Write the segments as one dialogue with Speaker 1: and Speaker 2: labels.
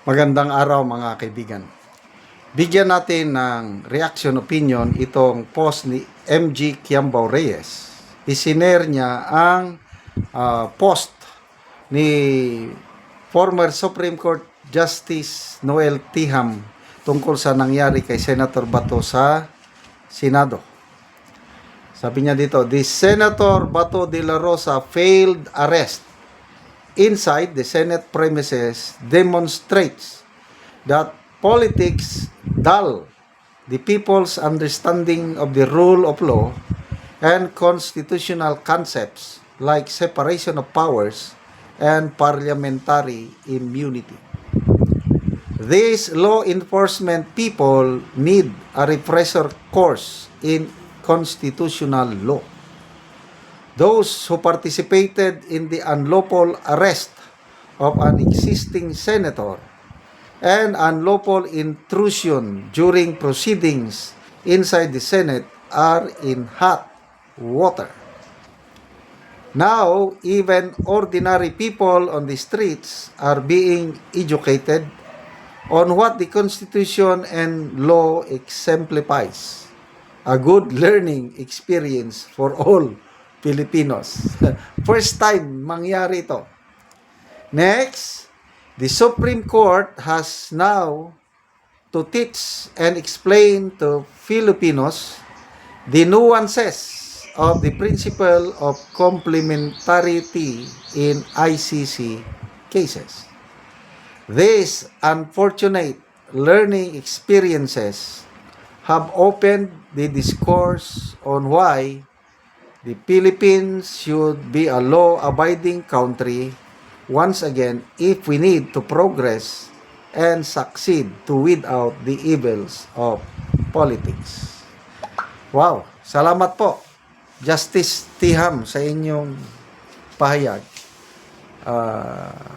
Speaker 1: Magandang araw mga kaibigan. Bigyan natin ng reaction opinion itong post ni MG Quiambao Reyes. Isinare niya ang post ni former Supreme Court Justice Noel Tiham tungkol sa nangyari kay Senator Bato sa Senado. Sabi niya dito, the Senator Bato de la Rosa failed arrest inside the Senate premises demonstrates that politics dull the people's understanding of the rule of law and constitutional concepts like separation of powers and parliamentary immunity. These law enforcement people need a refresher course in constitutional law. Those who participated in the unlawful arrest of an existing senator and unlawful intrusion during proceedings inside the Senate are in hot water. Now, even ordinary people on the streets are being educated on what the Constitution and law exemplifies. A good learning experience for all Filipinos. First time mangyari ito. Next, the Supreme Court has now to teach and explain to Filipinos the nuances of the principle of complementarity in ICC cases. These unfortunate learning experiences have opened the discourse on why the Philippines should be a law-abiding country once again if we need to progress and succeed to weed out the evils of politics. Wow! Salamat po, Justice Tiham, sa inyong pahayag.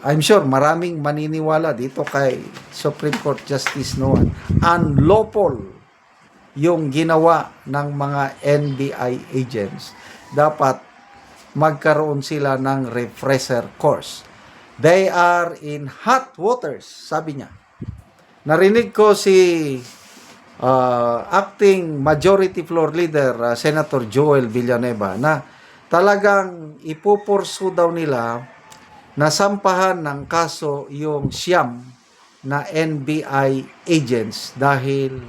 Speaker 1: I'm sure maraming maniniwala dito kay Supreme Court Justice Noel. Unlawful yung ginawa ng mga NBI agents. Dapat magkaroon sila ng refresher course. They are in hot waters, sabi niya. Narinig ko si acting majority floor leader Senator Joel Villanueva na talagang ipupursu daw nila na sampahan ng kaso yung siyam na NBI agents dahil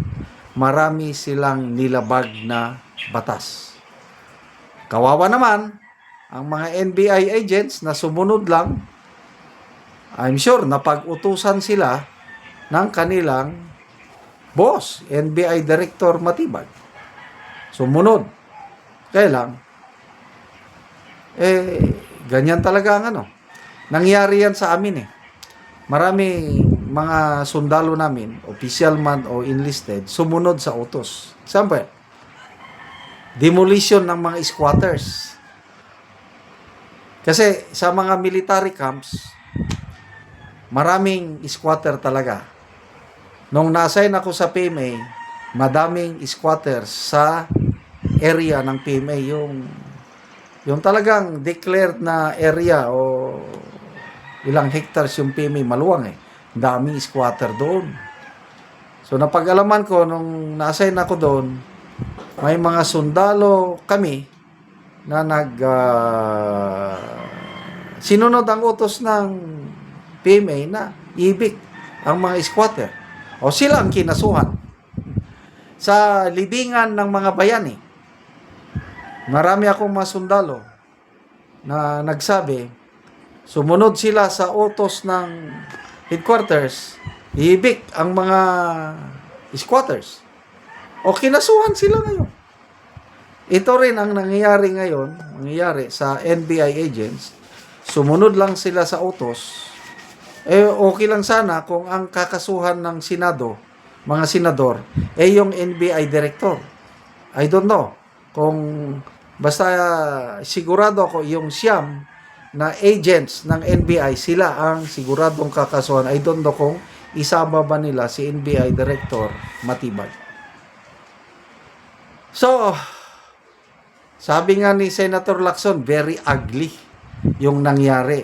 Speaker 1: marami silang nilabag na batas. Kawawa naman ang mga NBI agents na sumunod lang. I'm sure napag-utusan sila ng kanilang boss, NBI Director Matibag. Sumunod. Kaya lang, ganyan talaga ang ano. Nangyari yan sa amin . Marami mga sundalo namin, official man o enlisted, sumunod sa utos. Example, demolition ng mga squatters. Kasi sa mga military camps, maraming squatter talaga. Nung na-assign ako sa PMA, madaming squatters sa area ng PMA, yung talagang declared na area o ilang hectares yung PMA, maluwang . Daming squatter doon. So napag-alaman ko nung na-assign ako doon, may mga sundalo kami na sinunod ang utos ng PMA na ibik ang mga squatter. O sila ang kinasuhan. Sa libingan ng mga bayani, marami akong mga sundalo na nagsabi, sumunod sila sa utos ng headquarters, ibik ang mga squatters. O kinasuhan sila ngayon. Ito rin ang nangyayari ngayon, nangyayari sa NBI agents. Sumunod lang sila sa utos. Okay lang sana kung ang kakasuhan ng Senado, mga senador, yung NBI director. I don't know. Kung basta sigurado ako yung siyam na agents ng NBI, sila ang siguradong kakasuhan. I don't know kung isama ba nila si NBI Director Matibag. So, sabi nga ni Senator Lacson, very ugly yung nangyari.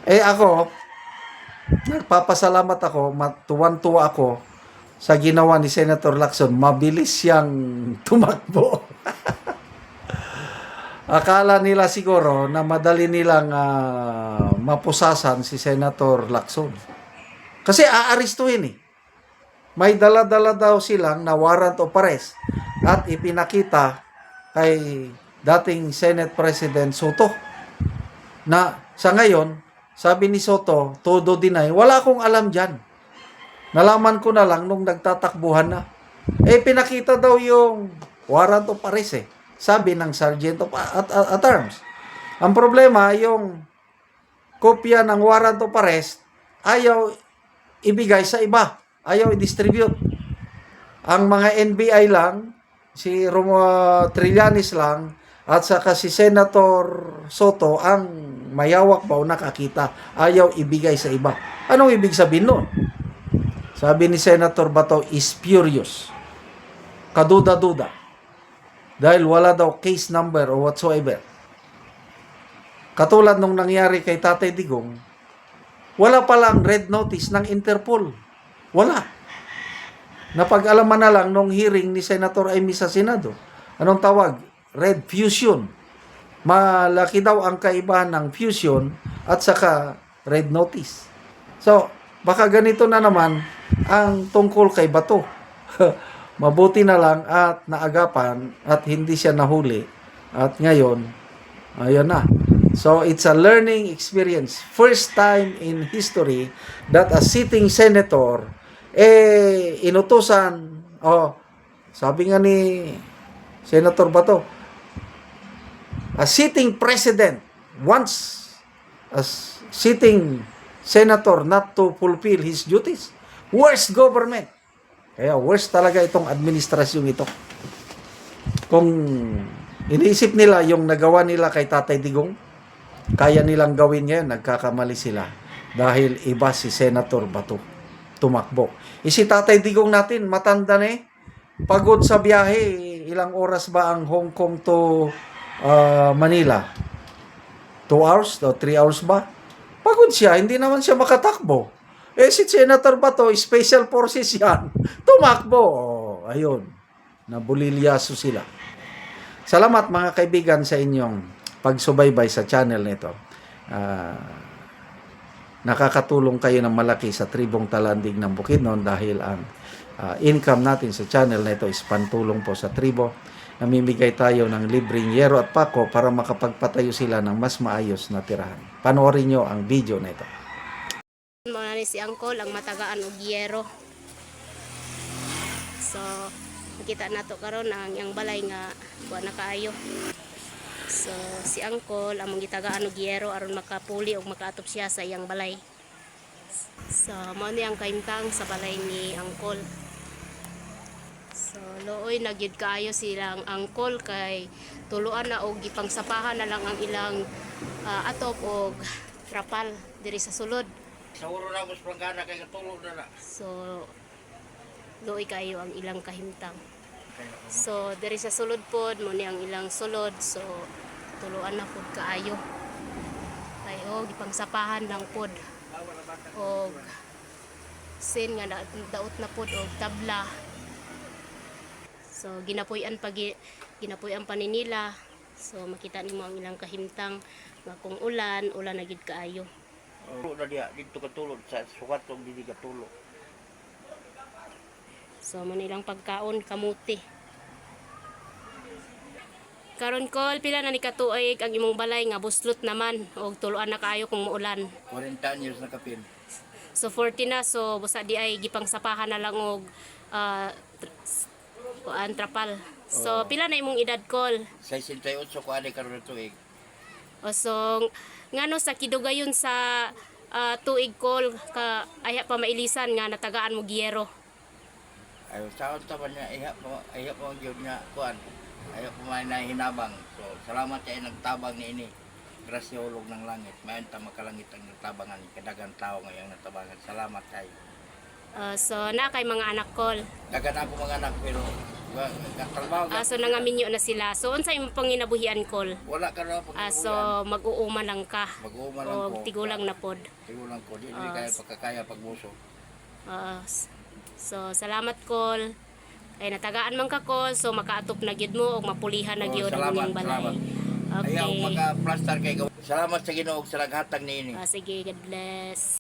Speaker 1: Ako, Nagpapasalamat ako, tuwan-tuwa ako sa ginawa ni Senator Lacson. Mabilis siyang tumakbo. Akala nila siguro na madali nilang mapusasan si Senator Lacson. Kasi aaristuhin eh. May dala-dala daw silang na warrant of arrest at ipinakita kay dating Senate President Soto na sa ngayon, sabi ni Soto, todo deny, wala akong alam dyan. Nalaman ko na lang nung nagtatakbuhan na. Pinakita daw yung warrant of arrest eh. Sabi ng Sergeant of at Arms. Ang problema, yung kopya ng warrant of arrest, ayaw ibigay sa iba. Ayaw i-distribute. Ang mga NBI lang, si Trillanes lang, at saka si Senator Soto ang mayawak ba o nakakita. Ayaw ibigay sa iba. Anong ibig sabihin nun? Sabi ni Senator Bato is furious. Kaduda-duda. Dahil wala daw case number or whatsoever. Katulad nung nangyari kay Tatay Digong, wala palang red notice ng Interpol. Wala. Napag-alaman na lang nung hearing ni Senator Amy sa Senado. Anong tawag? Red fusion. Malaki daw ang kaibahan ng fusion at saka red notice. So, baka ganito na naman ang tungkol kay Bato. Mabuti na lang at naagapan at hindi siya nahuli. At ngayon, ayun na. So, it's a learning experience. First time in history that a sitting senator, inutusan, sabi nga ni Senator Bato, a sitting president wants a sitting senator not to fulfill his duties. Worst government. Kaya worst talaga itong administrasyon ito. Kung iniisip nila yung nagawa nila kay Tatay Digong, kaya nilang gawin ngayon, nagkakamali sila. Dahil iba si Senator Bato, tumakbo. Si Tatay Digong natin, matanda na eh. Pagod sa biyahe, ilang oras ba ang Hong Kong to Manila? 2 hours o 3 hours ba? Pagod siya, hindi naman siya makatakbo. Si Senator Bato, special forces yan. Tumakbo. Ayun. Nabulilyaso sila. Salamat mga kaibigan sa inyong pagsubaybay sa channel nito. Nakakatulong kayo ng malaki sa Tribong Talandig ng Bukidnon dahil ang income natin sa channel nito is pantulong po sa tribo. Namimigay tayo ng libreng yero at pako para makapagpatayo sila ng mas maayos na tirahan. Panoorin nyo ang video nito.
Speaker 2: Mga ni si Angkol ang matagaan og yero. So nakita nato karon ang yang balay nga buwan na kaayo. So si Angkol ang mangitagaan og yero aron makapuli og makaatop siya sa iyang balay. So mao ni ang kaimtang sa balay ni Angkol. So looy nagyud kaayo silang Angkol kay tuluan na og gipangsapahan na lang ang ilang atop og trapal diri sa sulod.
Speaker 3: Sauro na mas planggana kay katulog na na.
Speaker 2: So, looy kayo ang ilang kahimtang. So, dari sa sulod pod, mo ni ang ilang sulod. So, tuluan na pod kaayo. Kayo, gipangsapahan lang pod. O, sin nga, daot na pod, o tabla. So, ginapuyan pa ni nila. So, makita nimo ang ilang kahimtang. Nga kung ulan na gid kaayo.
Speaker 3: Tulo na diya, dito katulog sa sukat o hindi katulog.
Speaker 2: So, mo nilang pagkaon, kamuti. Karon Kol, pila na ni katuig ang imong balay nga buslot naman o tuluan na kaayo kung muulan.
Speaker 3: 40 years na kapin.
Speaker 2: So 40 na, so busa di ay gipangsapahan na lang og trapal. So pila na imong edad Kol?
Speaker 3: 68 ko ani karon na tuig.
Speaker 2: O so ngano sa kidugayon sa tuig Kol ka aya pa mailisan nga natagaan mo giyero.
Speaker 3: Ayo saon ta man niya iya po gyud nga kuan. Ayo po man na hinabang. So salamat kay nagtabang ni ini. Grasya ulog ng langit. Mayon ta makalangit ang nagtabangan kadagang tao ngayong natabangan. Salamat kay.
Speaker 2: So na kay mga anak Kol.
Speaker 3: Dagan ako mga anak pero Katrabaho ka.
Speaker 2: So nangaminyo na sila. So unsa imong panginabuhian kol?
Speaker 3: Wala ka na pag
Speaker 2: So mag-uuma lang ka.
Speaker 3: mag-uuma lang
Speaker 2: O
Speaker 3: ko.
Speaker 2: tigulang na pod.
Speaker 3: Tigulang ko. Di kaya pagkakaya pagbuso.
Speaker 2: So salamat kol. Ay natagaan man ka kol, so makaatop na gyud mo og mapulihan na gyud ang
Speaker 3: salamat,
Speaker 2: inyong balay.
Speaker 3: salamat.
Speaker 2: Okay.
Speaker 3: Ayaw maka-plaster kay Salamat sa Ginoo sa naghatag niini.
Speaker 2: Sige, God bless.